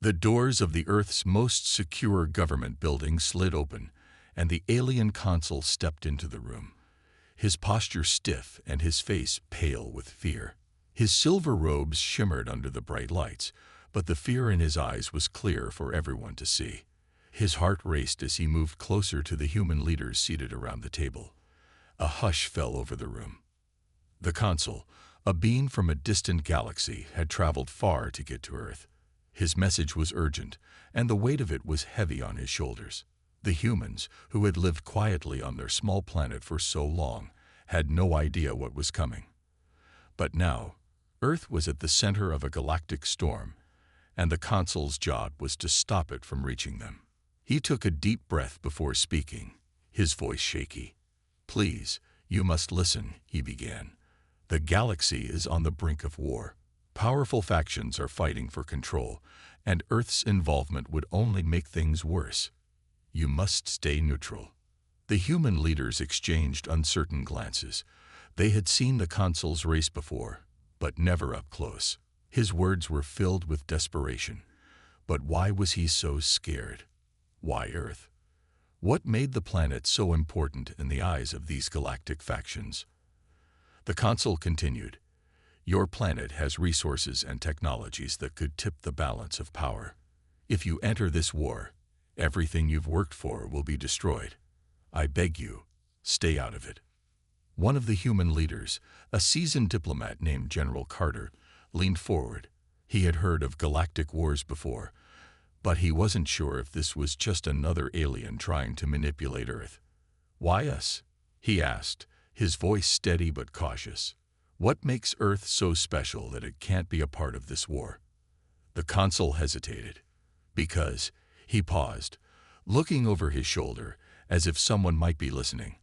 The doors of the Earth's most secure government building slid open, and the alien consul stepped into the room, his posture stiff and his face pale with fear. His silver robes shimmered under the bright lights, but the fear in his eyes was clear for everyone to see. His heart raced as he moved closer to the human leaders seated around the table. A hush fell over the room. The consul, a being from a distant galaxy, had traveled far to get to Earth. His message was urgent, and the weight of it was heavy on his shoulders. The humans, who had lived quietly on their small planet for so long, had no idea what was coming. But now, Earth was at the center of a galactic storm, and the consul's job was to stop it from reaching them. He took a deep breath before speaking, his voice shaky. "Please, you must listen," he began. "The galaxy is on the brink of war. Powerful factions are fighting for control, and Earth's involvement would only make things worse. You must stay neutral." The human leaders exchanged uncertain glances. They had seen the consul's race before, but never up close. His words were filled with desperation. But why was he so scared? Why Earth? What made the planet so important in the eyes of these galactic factions? The consul continued, "Your planet has resources and technologies that could tip the balance of power. If you enter this war, everything you've worked for will be destroyed. I beg you, stay out of it." One of the human leaders, a seasoned diplomat named General Carter, leaned forward. He had heard of galactic wars before, but he wasn't sure if this was just another alien trying to manipulate Earth. "Why us?" he asked, his voice steady but cautious. "What makes Earth so special that it can't be a part of this war?" The consul hesitated. "Because," he paused, looking over his shoulder as if someone might be listening,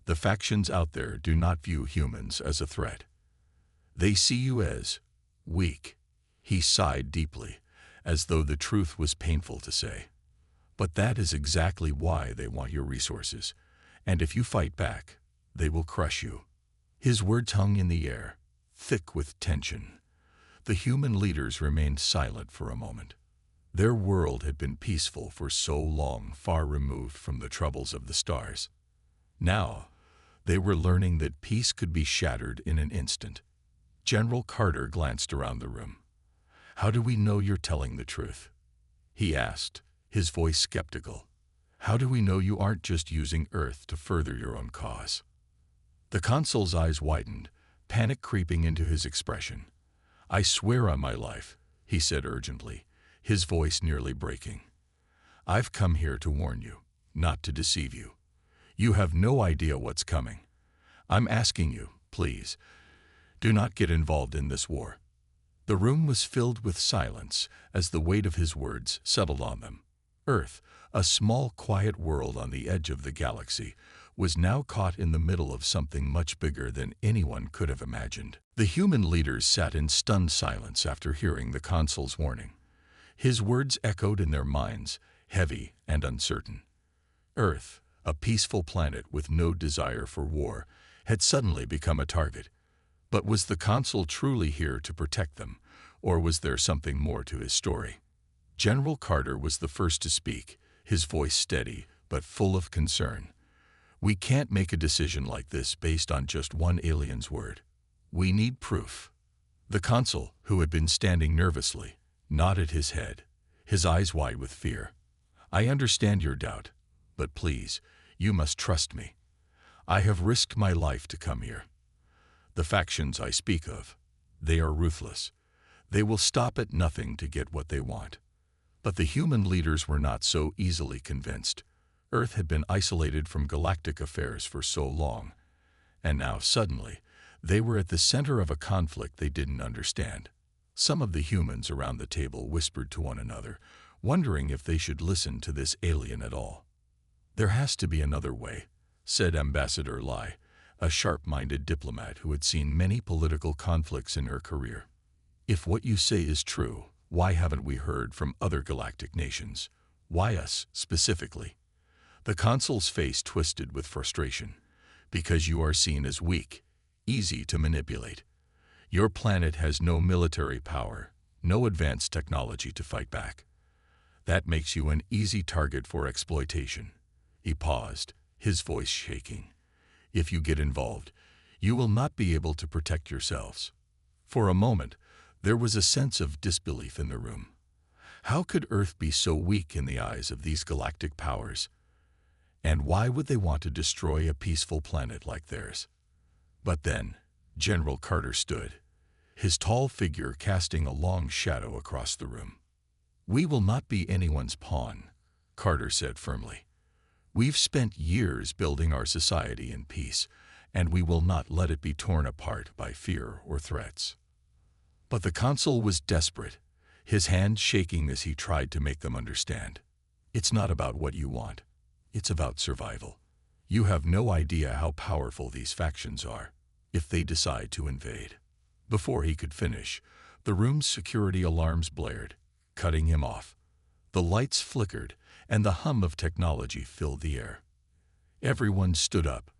"the factions out there do not view humans as a threat. They see you as weak." He sighed deeply, as though the truth was painful to say. "But that is exactly why they want your resources, and if you fight back, they will crush you." His words hung in the air, thick with tension. The human leaders remained silent for a moment. Their world had been peaceful for so long, far removed from the troubles of the stars. Now, they were learning that peace could be shattered in an instant. General Carter glanced around the room. "How do we know you're telling the truth?" he asked, his voice skeptical. "How do we know you aren't just using Earth to further your own cause?" The consul's eyes widened, panic creeping into his expression. "I swear on my life," he said urgently, his voice nearly breaking. "I've come here to warn you, not to deceive you. You have no idea what's coming. I'm asking you, please, do not get involved in this war." The room was filled with silence as the weight of his words settled on them. Earth, a small, quiet world on the edge of the galaxy, was now caught in the middle of something much bigger than anyone could have imagined. The human leaders sat in stunned silence after hearing the consul's warning. His words echoed in their minds, heavy and uncertain. Earth, a peaceful planet with no desire for war, had suddenly become a target. But was the consul truly here to protect them, or was there something more to his story? General Carter was the first to speak, his voice steady but full of concern. "We can't make a decision like this based on just one alien's word. We need proof." The consul, who had been standing nervously, nodded his head, his eyes wide with fear. "I understand your doubt, but please, you must trust me. I have risked my life to come here. The factions I speak of, they are ruthless. They will stop at nothing to get what they want." But the human leaders were not so easily convinced. Earth had been isolated from galactic affairs for so long, and now suddenly they were at the center of a conflict they didn't understand. Some of the humans around the table whispered to one another, wondering if they should listen to this alien at all. "There has to be another way," said Ambassador Lai, a sharp-minded diplomat who had seen many political conflicts in her career. "If what you say is true, why haven't we heard from other galactic nations? Why us, specifically?" The consul's face twisted with frustration. "Because you are seen as weak, easy to manipulate. Your planet has no military power, no advanced technology to fight back. That makes you an easy target for exploitation. He paused, his voice shaking. If you get involved, you will not be able to protect yourselves. For a moment, there was a sense of disbelief in the room. How could Earth be so weak in the eyes of these galactic powers? And why would they want to destroy a peaceful planet like theirs? But then, General Carter stood, his tall figure casting a long shadow across the room. "We will not be anyone's pawn," Carter said firmly. "We've spent years building our society in peace, and we will not let it be torn apart by fear or threats." But the consul was desperate, his hand shaking as he tried to make them understand. "It's not about what you want. It's about survival. You have no idea how powerful these factions are if they decide to invade." Before he could finish, the room's security alarms blared, cutting him off. The lights flickered, and the hum of technology filled the air. Everyone stood up,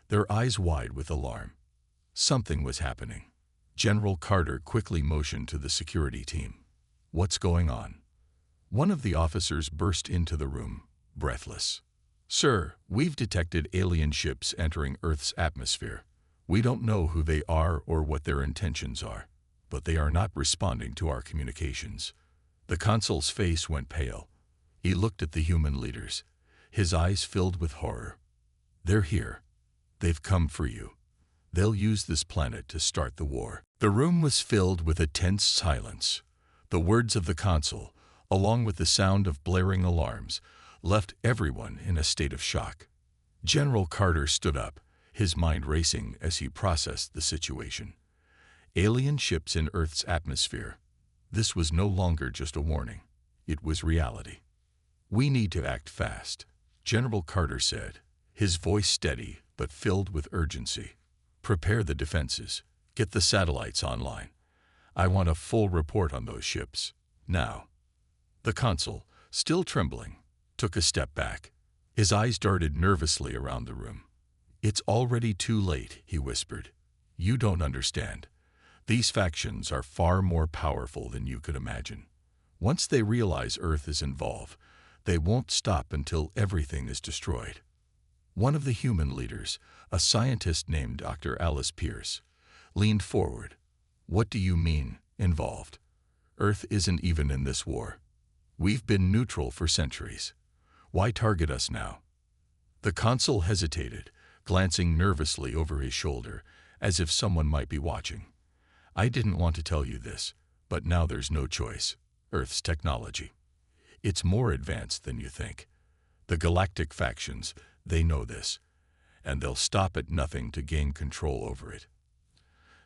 their eyes wide with alarm. Something was happening. General Carter quickly motioned to the security team. "What's going on?" One of the officers burst into the room, breathless. "Sir, we've detected alien ships entering Earth's atmosphere. We don't know who they are or what their intentions are, but they are not responding to our communications." The consul's face went pale. He looked at the human leaders, his eyes filled with horror. "They're here. They've come for you. They'll use this planet to start the war." The room was filled with a tense silence. The words of the consul, along with the sound of blaring alarms, left everyone in a state of shock. General Carter stood up, his mind racing as he processed the situation. Alien ships in Earth's atmosphere. This was no longer just a warning. It was reality. "We need to act fast," General Carter said, his voice steady but filled with urgency. "Prepare the defenses. Get the satellites online. I want a full report on those ships. Now." The consul, still trembling, took a step back. His eyes darted nervously around the room. "It's already too late," he whispered. "You don't understand. These factions are far more powerful than you could imagine. Once they realize Earth is involved, they won't stop until everything is destroyed." One of the human leaders, a scientist named Dr. Alice Pierce, leaned forward. "What do you mean, involved? Earth isn't even in this war. We've been neutral for centuries. Why target us now?" The consul hesitated, glancing nervously over his shoulder, as if someone might be watching. "I didn't want to tell you this, but now there's no choice. Earth's technology. It's more advanced than you think. The galactic factions, they know this, and they'll stop at nothing to gain control over it."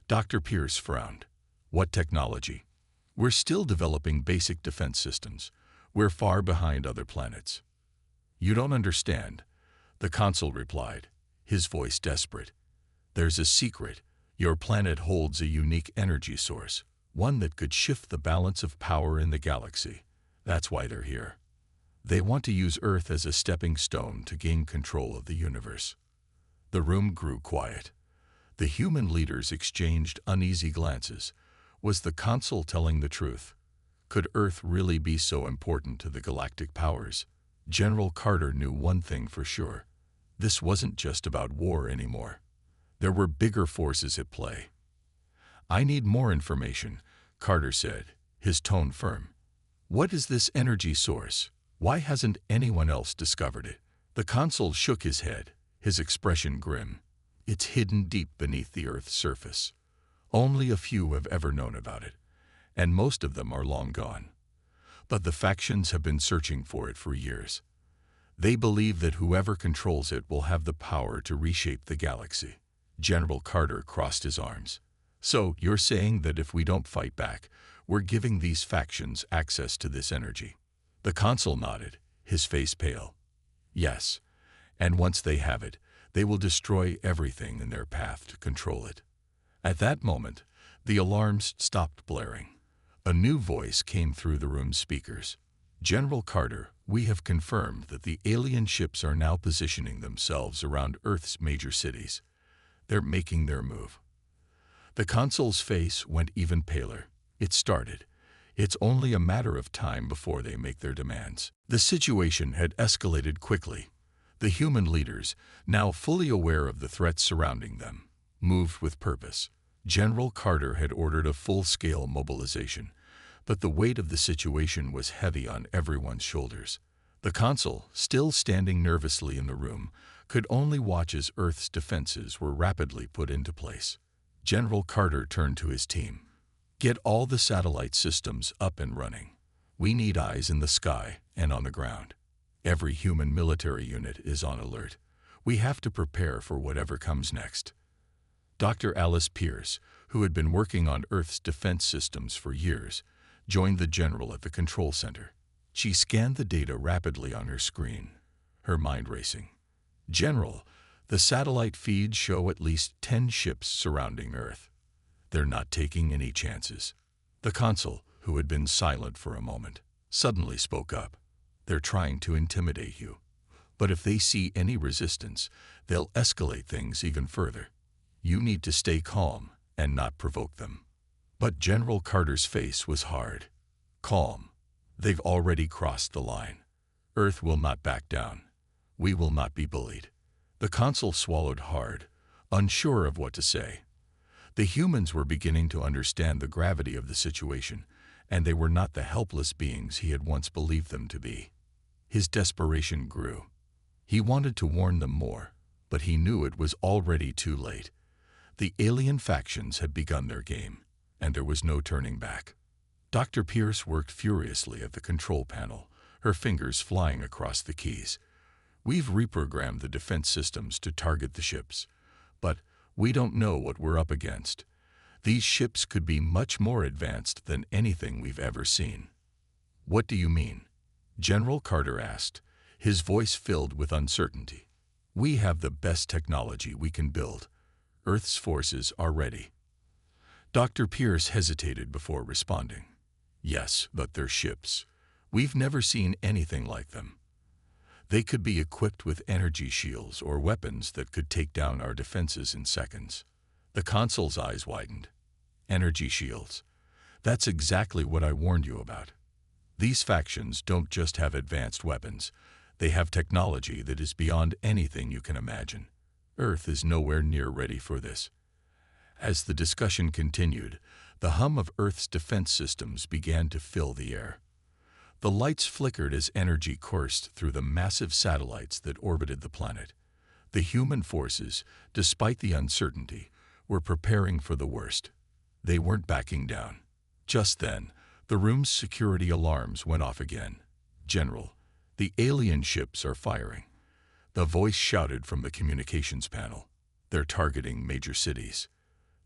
Dr. Pierce frowned. "What technology?" "We're still developing basic defense systems. We're far behind other planets." "You don't understand," the consul replied, his voice desperate. "There's a secret. Your planet holds a unique energy source, one that could shift the balance of power in the galaxy. That's why they're here. They want to use Earth as a stepping stone to gain control of the universe." The room grew quiet. The human leaders exchanged uneasy glances. Was the consul telling the truth? Could Earth really be so important to the galactic powers? General Carter knew one thing for sure. This wasn't just about war anymore. There were bigger forces at play. "I need more information," Carter said, his tone firm. "What is this energy source? Why hasn't anyone else discovered it?" The consul shook his head, his expression grim. "It's hidden deep beneath the Earth's surface. Only a few have ever known about it, and most of them are long gone. But the factions have been searching for it for years. They believe that whoever controls it will have the power to reshape the galaxy." General Carter crossed his arms. "So you're saying that if we don't fight back, we're giving these factions access to this energy?" The consul nodded, his face pale. "Yes, and once they have it, they will destroy everything in their path to control it." At that moment, the alarms stopped blaring. A new voice came through the room's speakers. "General Carter, we have confirmed that the alien ships are now positioning themselves around Earth's major cities. They're making their move." The consul's face went even paler. It started, It's only a matter of time before they make their demands. The situation had escalated quickly. The human leaders, now fully aware of the threats surrounding them, moved with purpose. General Carter had ordered a full-scale mobilization, but the weight of the situation was heavy on everyone's shoulders. The consul, still standing nervously in the room, could only watch as Earth's defenses were rapidly put into place. General Carter turned to his team. Get all the satellite systems up and running. We need eyes in the sky and on the ground. Every human military unit is on alert. We have to prepare for whatever comes next. Dr. Alice Pierce, who had been working on Earth's defense systems for years, joined the general at the control center. She scanned the data rapidly on her screen, her mind racing. General, the satellite feeds show at least 10 ships surrounding Earth. They're not taking any chances. The consul, who had been silent for a moment, suddenly spoke up. They're trying to intimidate you. But if they see any resistance, they'll escalate things even further. You need to stay calm and not provoke them. But General Carter's face was hard. Calm. They've already crossed the line. Earth will not back down. We will not be bullied. The consul swallowed hard, unsure of what to say. The humans were beginning to understand the gravity of the situation, and they were not the helpless beings he had once believed them to be. His desperation grew. He wanted to warn them more, but he knew it was already too late. The alien factions had begun their game, and there was no turning back. Dr. Pierce worked furiously at the control panel, her fingers flying across the keys. We've reprogrammed the defense systems to target the ships, but we don't know what we're up against. These ships could be much more advanced than anything we've ever seen. What do you mean? General Carter asked, his voice filled with uncertainty. We have the best technology we can build. Earth's forces are ready. Dr. Pierce hesitated before responding. Yes, but they're ships. We've never seen anything like them. They could be equipped with energy shields or weapons that could take down our defenses in seconds. The consul's eyes widened. Energy shields. That's exactly what I warned you about. These factions don't just have advanced weapons. They have technology that is beyond anything you can imagine. Earth is nowhere near ready for this. As the discussion continued, the hum of Earth's defense systems began to fill the air. The lights flickered as energy coursed through the massive satellites that orbited the planet. The human forces, despite the uncertainty, were preparing for the worst. They weren't backing down. Just then, the room's security alarms went off again. General, the alien ships are firing. The voice shouted from the communications panel. They're targeting major cities.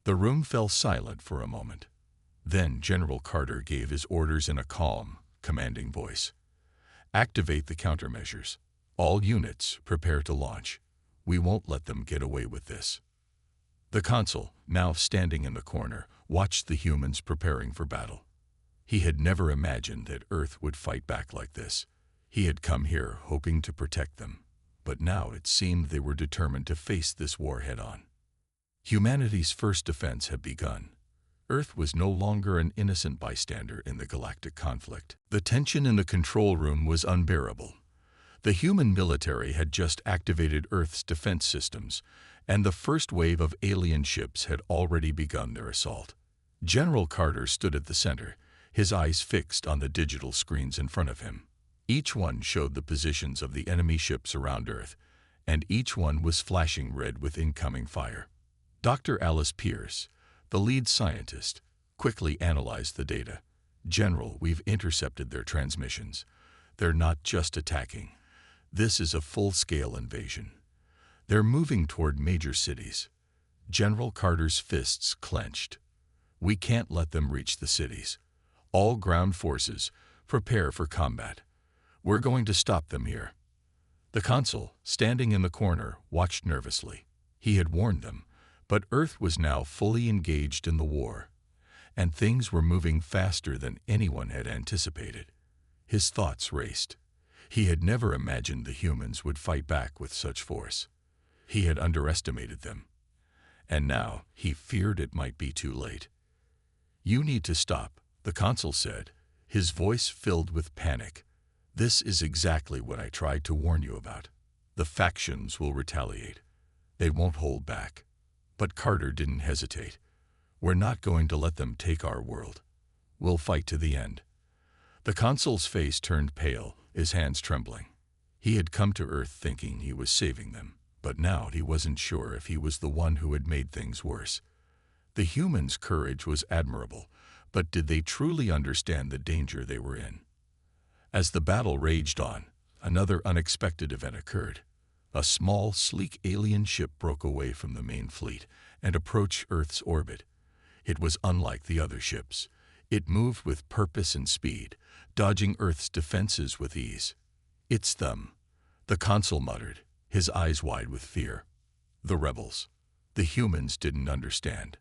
The room fell silent for a moment. Then General Carter gave his orders in a calm, commanding voice. Activate the countermeasures. All units prepare to launch. We won't let them get away with this. The consul, now standing in the corner, watched the humans preparing for battle. He had never imagined that Earth would fight back like this. He had come here hoping to protect them, but now it seemed they were determined to face this war head-on. Humanity's first defense had begun. Earth was no longer an innocent bystander in the galactic conflict. The tension in the control room was unbearable. The human military had just activated Earth's defense systems, and the first wave of alien ships had already begun their assault. General Carter stood at the center, his eyes fixed on the digital screens in front of him. Each one showed the positions of the enemy ships around Earth, and each one was flashing red with incoming fire. Dr. Alice Pierce, the lead scientist, quickly analyzed the data. General, we've intercepted their transmissions. They're not just attacking. This is a full-scale invasion. They're moving toward major cities. General Carter's fists clenched. We can't let them reach the cities. All ground forces, prepare for combat. We're going to stop them here. The consul, standing in the corner, watched nervously. He had warned them, but Earth was now fully engaged in the war, and things were moving faster than anyone had anticipated. His thoughts raced. He had never imagined the humans would fight back with such force. He had underestimated them, and now he feared it might be too late. You need to stop, the consul said, his voice filled with panic. "This is exactly what I tried to warn you about. The factions will retaliate. They won't hold back." But Carter didn't hesitate. "We're not going to let them take our world. We'll fight to the end." The consul's face turned pale, his hands trembling. He had come to Earth thinking he was saving them, but now he wasn't sure if he was the one who had made things worse. The humans' courage was admirable, but did they truly understand the danger they were in? As the battle raged on, another unexpected event occurred. A small, sleek alien ship broke away from the main fleet and approached Earth's orbit. It was unlike the other ships. It moved with purpose and speed, dodging Earth's defenses with ease. "It's them," the consul muttered, his eyes wide with fear. "The rebels." The humans didn't understand.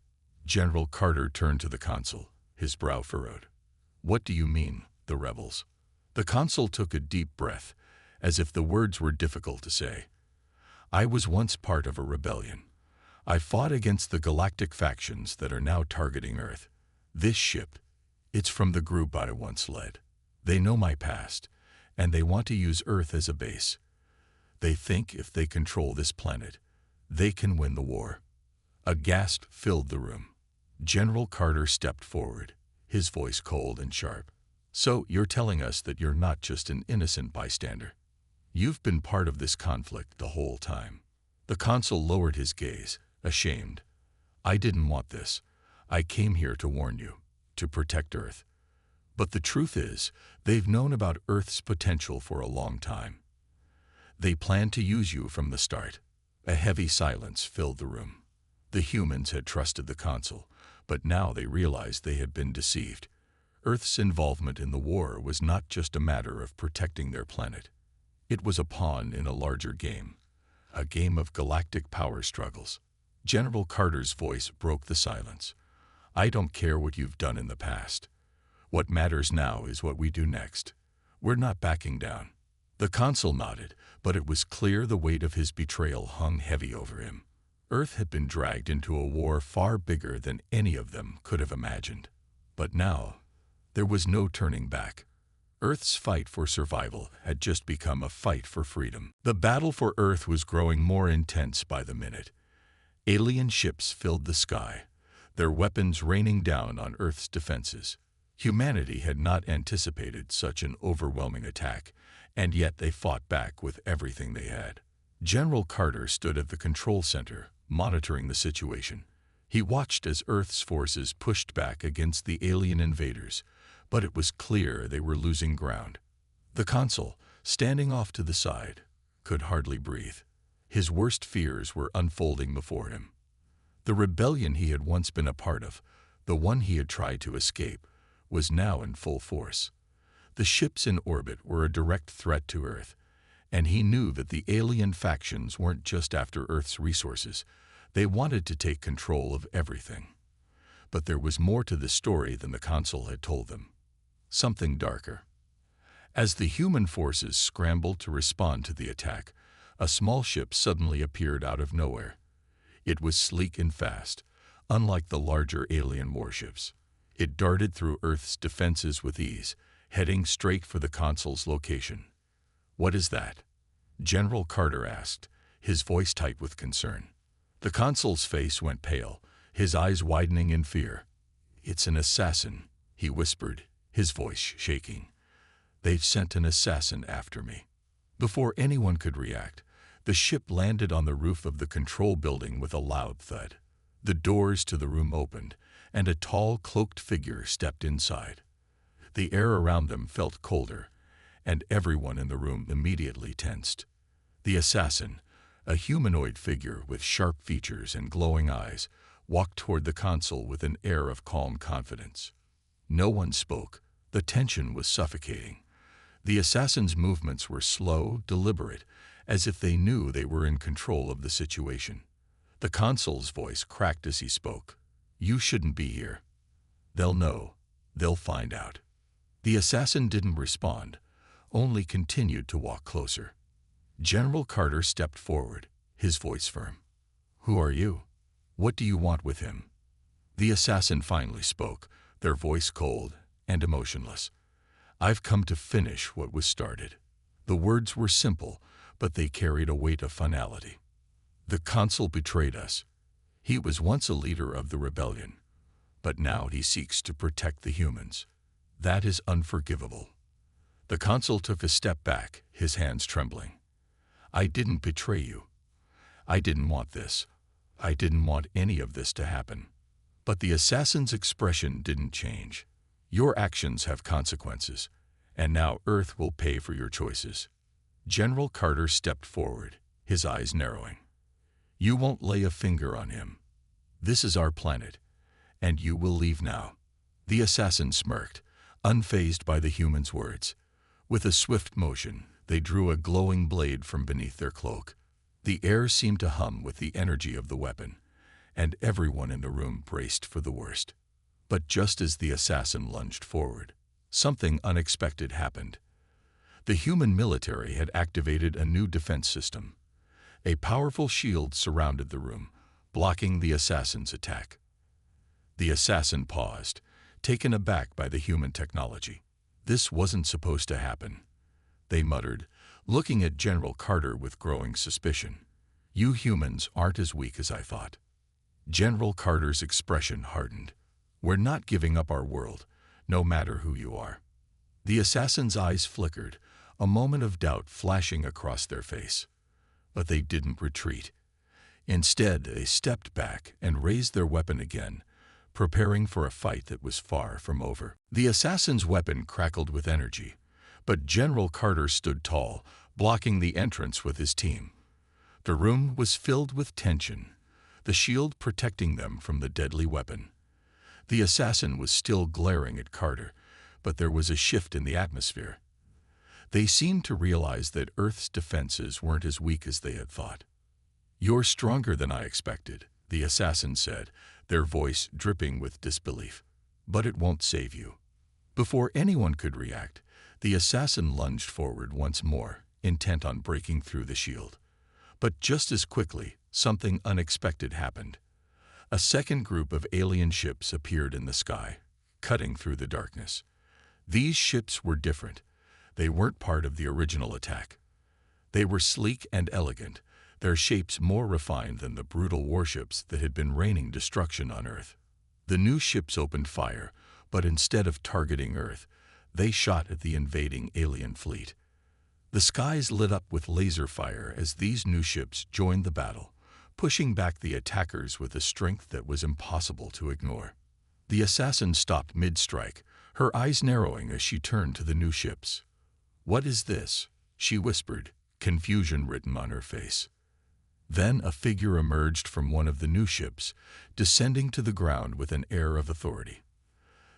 General Carter turned to the consul, his brow furrowed. "What do you mean, the rebels?" The consul took a deep breath, as if the words were difficult to say. "I was once part of a rebellion. I fought against the galactic factions that are now targeting Earth. This ship, it's from the group I once led. They know my past, and they want to use Earth as a base. They think if they control this planet, they can win the war." A gasp filled the room. General Carter stepped forward, his voice cold and sharp. "So you're telling us that you're not just an innocent bystander? You've been part of this conflict the whole time." The consul lowered his gaze, ashamed. "I didn't want this. I came here to warn you, to protect Earth. But the truth is, they've known about Earth's potential for a long time. They planned to use you from the start." A heavy silence filled the room. The humans had trusted the consul, but now they realized they had been deceived. Earth's involvement in the war was not just a matter of protecting their planet. It was a pawn in a larger game, a game of galactic power struggles. General Carter's voice broke the silence. "I don't care what you've done in the past. What matters now is what we do next. We're not backing down." The consul nodded, but it was clear the weight of his betrayal hung heavy over him. Earth had been dragged into a war far bigger than any of them could have imagined. But now, there was no turning back. Earth's fight for survival had just become a fight for freedom. The battle for Earth was growing more intense by the minute. Alien ships filled the sky, their weapons raining down on Earth's defenses. Humanity had not anticipated such an overwhelming attack, and yet they fought back with everything they had. General Carter stood at the control center, monitoring the situation. He watched as Earth's forces pushed back against the alien invaders, but it was clear they were losing ground. The consul, standing off to the side, could hardly breathe. His worst fears were unfolding before him. The rebellion he had once been a part of, the one he had tried to escape, was now in full force. The ships in orbit were a direct threat to Earth, and he knew that the alien factions weren't just after Earth's resources. They wanted to take control of everything. But there was more to the story than the consul had told them. Something darker. As the human forces scrambled to respond to the attack, a small ship suddenly appeared out of nowhere. It was sleek and fast, unlike the larger alien warships. It darted through Earth's defenses with ease, heading straight for the consul's location. "What is that?" General Carter asked, his voice tight with concern. The consul's face went pale, his eyes widening in fear. "It's an assassin," he whispered, his voice shaking. "They've sent an assassin after me." Before anyone could react, the ship landed on the roof of the control building with a loud thud. The doors to the room opened, and a tall, cloaked figure stepped inside. The air around them felt colder, and everyone in the room immediately tensed. The assassin, a humanoid figure with sharp features and glowing eyes, walked toward the consul with an air of calm confidence. No one spoke. The tension was suffocating. The assassin's movements were slow, deliberate, as if they knew they were in control of the situation. The consul's voice cracked as he spoke. "You shouldn't be here. They'll know. They'll find out." The assassin didn't respond, only continued to walk closer. General Carter stepped forward, his voice firm. "Who are you? What do you want with him?" The assassin finally spoke, their voice cold and emotionless. I've come to finish what was started. The words were simple, but they carried a weight of finality. The consul betrayed us. He was once a leader of the rebellion, but now he seeks to protect the humans. That is unforgivable. The consul took a step back, his hands trembling. I didn't betray you. I didn't want this. I didn't want any of this to happen. But the assassin's expression didn't change. Your actions have consequences, and now Earth will pay for your choices. General Carter stepped forward, his eyes narrowing. You won't lay a finger on him. This is our planet, and you will leave now. The assassin smirked, unfazed by the human's words. With a swift motion, they drew a glowing blade from beneath their cloak. The air seemed to hum with the energy of the weapon, and everyone in the room braced for the worst. But just as the assassin lunged forward, something unexpected happened. The human military had activated a new defense system. A powerful shield surrounded the room, blocking the assassin's attack. The assassin paused, taken aback by the human technology. This wasn't supposed to happen, they muttered, looking at General Carter with growing suspicion. You humans aren't as weak as I thought. General Carter's expression hardened. We're not giving up our world, no matter who you are. The assassin's eyes flickered, a moment of doubt flashing across their face. But they didn't retreat. Instead, they stepped back and raised their weapon again, preparing for a fight that was far from over. The assassin's weapon crackled with energy, but General Carter stood tall, blocking the entrance with his team. The room was filled with tension, the shield protecting them from the deadly weapon. The assassin was still glaring at Carter, but there was a shift in the atmosphere. They seemed to realize that Earth's defenses weren't as weak as they had thought. You're stronger than I expected, the assassin said, their voice dripping with disbelief. But it won't save you. Before anyone could react, the assassin lunged forward once more, intent on breaking through the shield. But just as quickly, something unexpected happened. A second group of alien ships appeared in the sky, cutting through the darkness. These ships were different. They weren't part of the original attack. They were sleek and elegant, their shapes more refined than the brutal warships that had been raining destruction on Earth. The new ships opened fire, but instead of targeting Earth, they shot at the invading alien fleet. The skies lit up with laser fire as these new ships joined the battle, pushing back the attackers with a strength that was impossible to ignore. The assassin stopped mid-strike, her eyes narrowing as she turned to the new ships. "What is this?" she whispered, confusion written on her face. Then a figure emerged from one of the new ships, descending to the ground with an air of authority.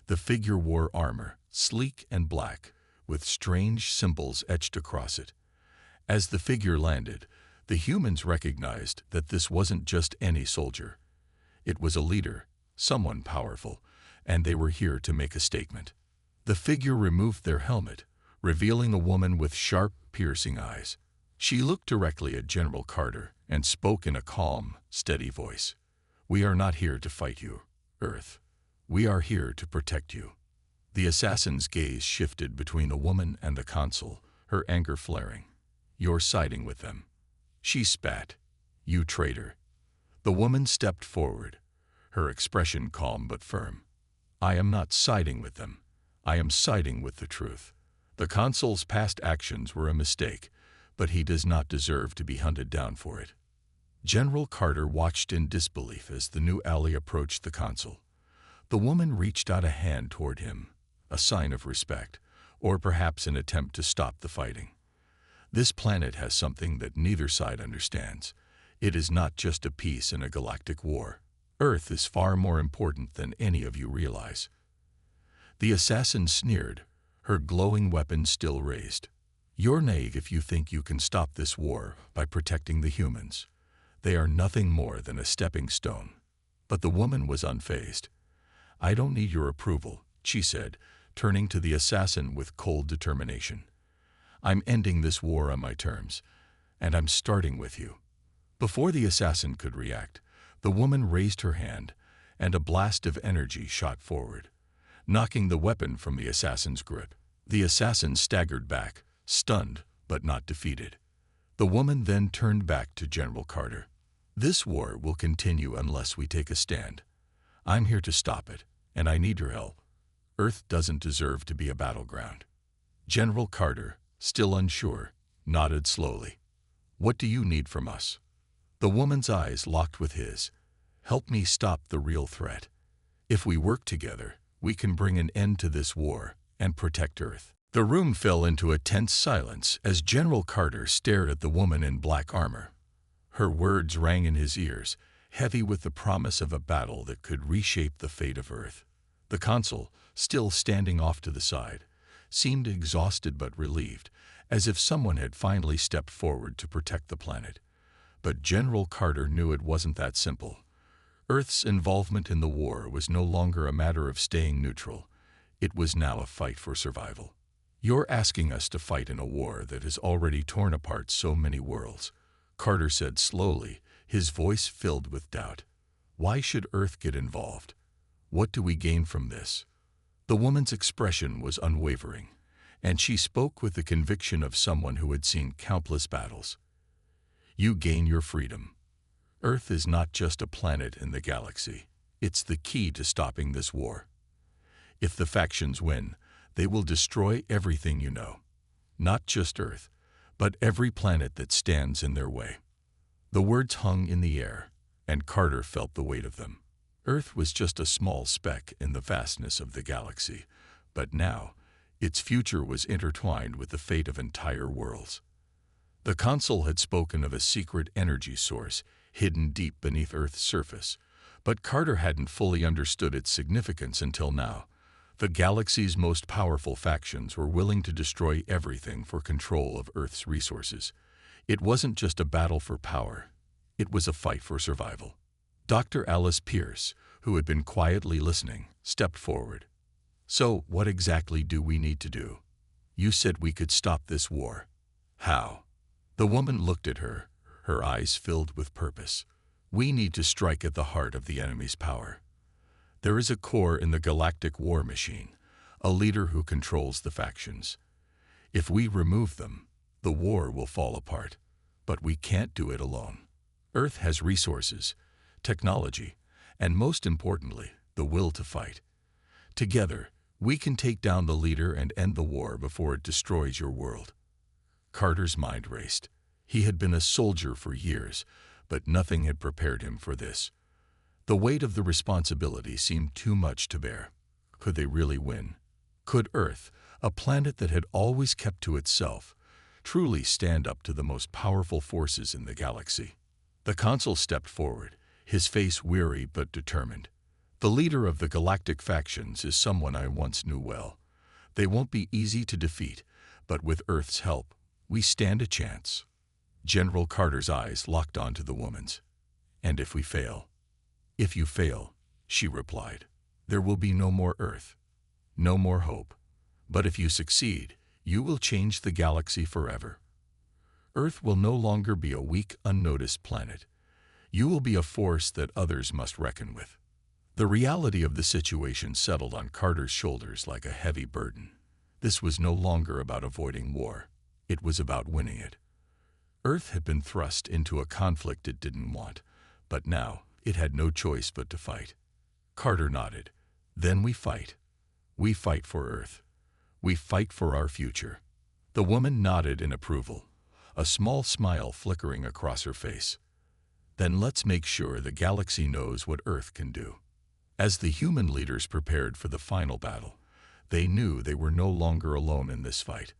The figure wore armor, sleek and black, with strange symbols etched across it. As the figure landed, the humans recognized that this wasn't just any soldier. It was a leader, someone powerful, and they were here to make a statement. The figure removed their helmet, revealing a woman with sharp, piercing eyes. She looked directly at General Carter and spoke in a calm, steady voice. "We are not here to fight you, Earth. We are here to protect you." The assassin's gaze shifted between the woman and the consul, her anger flaring. "You're siding with them." She spat. "You traitor." The woman stepped forward, her expression calm but firm. "I am not siding with them. I am siding with the truth. The consul's past actions were a mistake, but he does not deserve to be hunted down for it." General Carter watched in disbelief as the new ally approached the consul. The woman reached out a hand toward him, a sign of respect, or perhaps an attempt to stop the fighting. This planet has something that neither side understands. It is not just a peace in a galactic war. Earth is far more important than any of you realize. The assassin sneered, her glowing weapon still raised. "You're naive if you think you can stop this war by protecting the humans. They are nothing more than a stepping stone." But the woman was unfazed. "I don't need your approval," she said, turning to the assassin with cold determination. "I'm ending this war on my terms, and I'm starting with you." Before the assassin could react, the woman raised her hand, and a blast of energy shot forward, knocking the weapon from the assassin's grip. The assassin staggered back, stunned but not defeated. The woman then turned back to General Carter. "This war will continue unless we take a stand. I'm here to stop it, and I need your help. Earth doesn't deserve to be a battleground." General Carter, still unsure, nodded slowly. "What do you need from us?" The woman's eyes locked with his. "Help me stop the real threat. If we work together, we can bring an end to this war and protect Earth." The room fell into a tense silence as General Carter stared at the woman in black armor. Her words rang in his ears, heavy with the promise of a battle that could reshape the fate of Earth. The consul, still standing off to the side, seemed exhausted but relieved, as if someone had finally stepped forward to protect the planet. But General Carter knew it wasn't that simple. Earth's involvement in the war was no longer a matter of staying neutral. It was now a fight for survival. "You're asking us to fight in a war that has already torn apart so many worlds," Carter said slowly, his voice filled with doubt. "Why should Earth get involved? What do we gain from this?" The woman's expression was unwavering, and she spoke with the conviction of someone who had seen countless battles. "You gain your freedom. Earth is not just a planet in the galaxy. It's the key to stopping this war. If the factions win, they will destroy everything you know. Not just Earth, but every planet that stands in their way." The words hung in the air, and Carter felt the weight of them. Earth was just a small speck in the vastness of the galaxy, but now its future was intertwined with the fate of entire worlds. The consul had spoken of a secret energy source hidden deep beneath Earth's surface, but Carter hadn't fully understood its significance until now. The galaxy's most powerful factions were willing to destroy everything for control of Earth's resources. It wasn't just a battle for power. It was a fight for survival. Dr. Alice Pierce, who had been quietly listening, stepped forward. "So, what exactly do we need to do? You said we could stop this war. How?" The woman looked at her, her eyes filled with purpose. "We need to strike at the heart of the enemy's power. There is a core in the galactic war machine, a leader who controls the factions. If we remove them, the war will fall apart. But we can't do it alone. Earth has resources, technology, and most importantly, the will to fight. Together, we can take down the leader and end the war before it destroys your world." Carter's mind raced. He had been a soldier for years, but nothing had prepared him for this. The weight of the responsibility seemed too much to bear. Could they really win? Could Earth, a planet that had always kept to itself, truly stand up to the most powerful forces in the galaxy? The consul stepped forward, his face weary but determined. "The leader of the galactic factions is someone I once knew well. They won't be easy to defeat, but with Earth's help, we stand a chance." General Carter's eyes locked onto the woman's. "And if we fail?" "If you fail," she replied, "there will be no more Earth, no more hope. But if you succeed, you will change the galaxy forever. Earth will no longer be a weak, unnoticed planet. You will be a force that others must reckon with." The reality of the situation settled on Carter's shoulders like a heavy burden. This was no longer about avoiding war. It was about winning it. Earth had been thrust into a conflict it didn't want, but now it had no choice but to fight. Carter nodded. "Then we fight. We fight for Earth. We fight for our future." The woman nodded in approval, a small smile flickering across her face. "Then let's make sure the galaxy knows what Earth can do." As the human leaders prepared for the final battle, they knew they were no longer alone in this fight.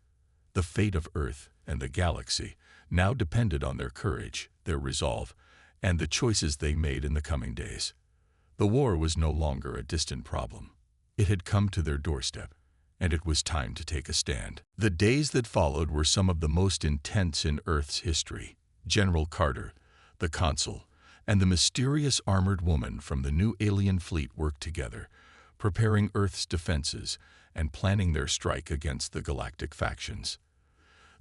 The fate of Earth and the galaxy now depended on their courage, their resolve, and the choices they made in the coming days. The war was no longer a distant problem. It had come to their doorstep, and it was time to take a stand. The days that followed were some of the most intense in Earth's history. General Carter, the consul, and the mysterious armored woman from the new alien fleet worked together, preparing Earth's defenses and planning their strike against the galactic factions.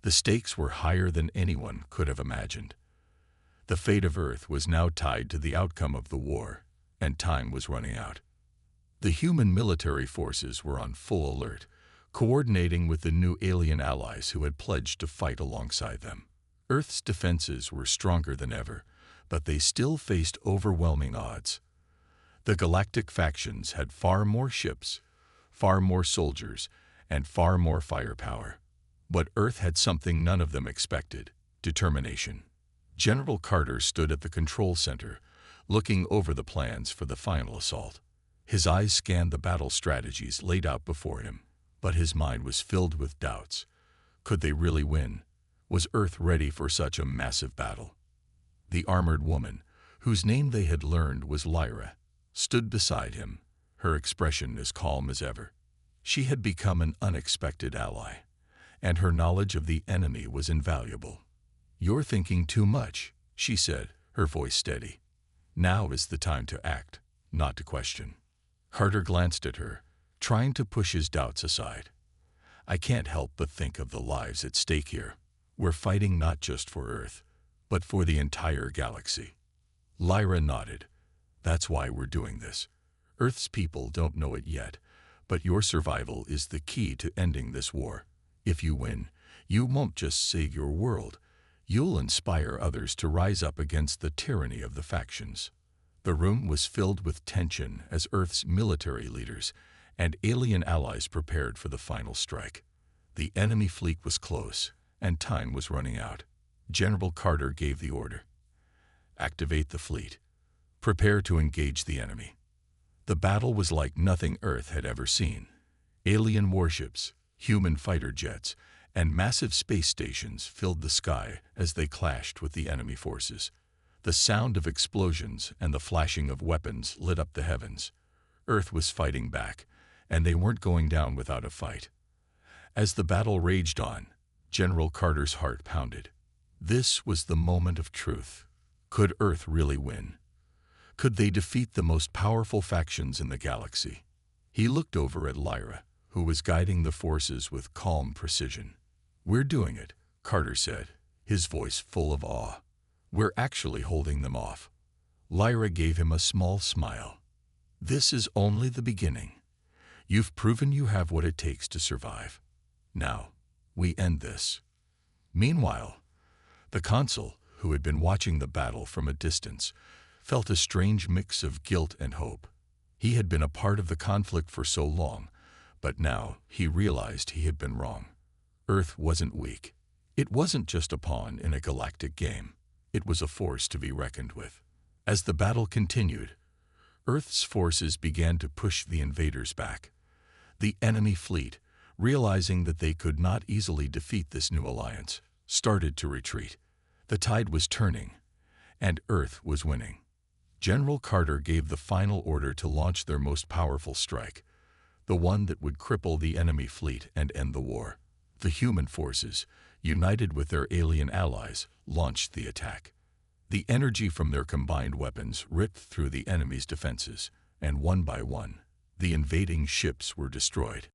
The stakes were higher than anyone could have imagined. The fate of Earth was now tied to the outcome of the war, and time was running out. The human military forces were on full alert, coordinating with the new alien allies who had pledged to fight alongside them. Earth's defenses were stronger than ever, but they still faced overwhelming odds. The galactic factions had far more ships, far more soldiers, and far more firepower. But Earth had something none of them expected: determination. General Carter stood at the control center, looking over the plans for the final assault. His eyes scanned the battle strategies laid out before him, but his mind was filled with doubts. Could they really win? Was Earth ready for such a massive battle? The armored woman, whose name they had learned was Lyra, stood beside him, her expression as calm as ever. She had become an unexpected ally, and her knowledge of the enemy was invaluable. "You're thinking too much," she said, her voice steady. "Now is the time to act, not to question." Carter glanced at her, trying to push his doubts aside. "I can't help but think of the lives at stake here. We're fighting not just for Earth, but for the entire galaxy." Lyra nodded. "That's why we're doing this. Earth's people don't know it yet, but your survival is the key to ending this war. If you win, you won't just save your world. You'll inspire others to rise up against the tyranny of the factions." The room was filled with tension as Earth's military leaders and alien allies prepared for the final strike. The enemy fleet was close, and time was running out. General Carter gave the order: "Activate the fleet. Prepare to engage the enemy." The battle was like nothing Earth had ever seen. Alien warships, human fighter jets, and massive space stations filled the sky as they clashed with the enemy forces. The sound of explosions and the flashing of weapons lit up the heavens. Earth was fighting back, and they weren't going down without a fight. As the battle raged on, General Carter's heart pounded. This was the moment of truth. Could Earth really win? Could they defeat the most powerful factions in the galaxy? He looked over at Lyra, who was guiding the forces with calm precision. "We're doing it," Carter said, his voice full of awe. "We're actually holding them off." Lyra gave him a small smile. "This is only the beginning. You've proven you have what it takes to survive. Now, we end this." Meanwhile, the consul, who had been watching the battle from a distance, felt a strange mix of guilt and hope. He had been a part of the conflict for so long, but now he realized he had been wrong. Earth wasn't weak. It wasn't just a pawn in a galactic game. It was a force to be reckoned with. As the battle continued, Earth's forces began to push the invaders back. The enemy fleet, realizing that they could not easily defeat this new alliance, started to retreat. The tide was turning, and Earth was winning. General Carter gave the final order to launch their most powerful strike, the one that would cripple the enemy fleet and end the war. The human forces, united with their alien allies, launched the attack. The energy from their combined weapons ripped through the enemy's defenses, and one by one, the invading ships were destroyed.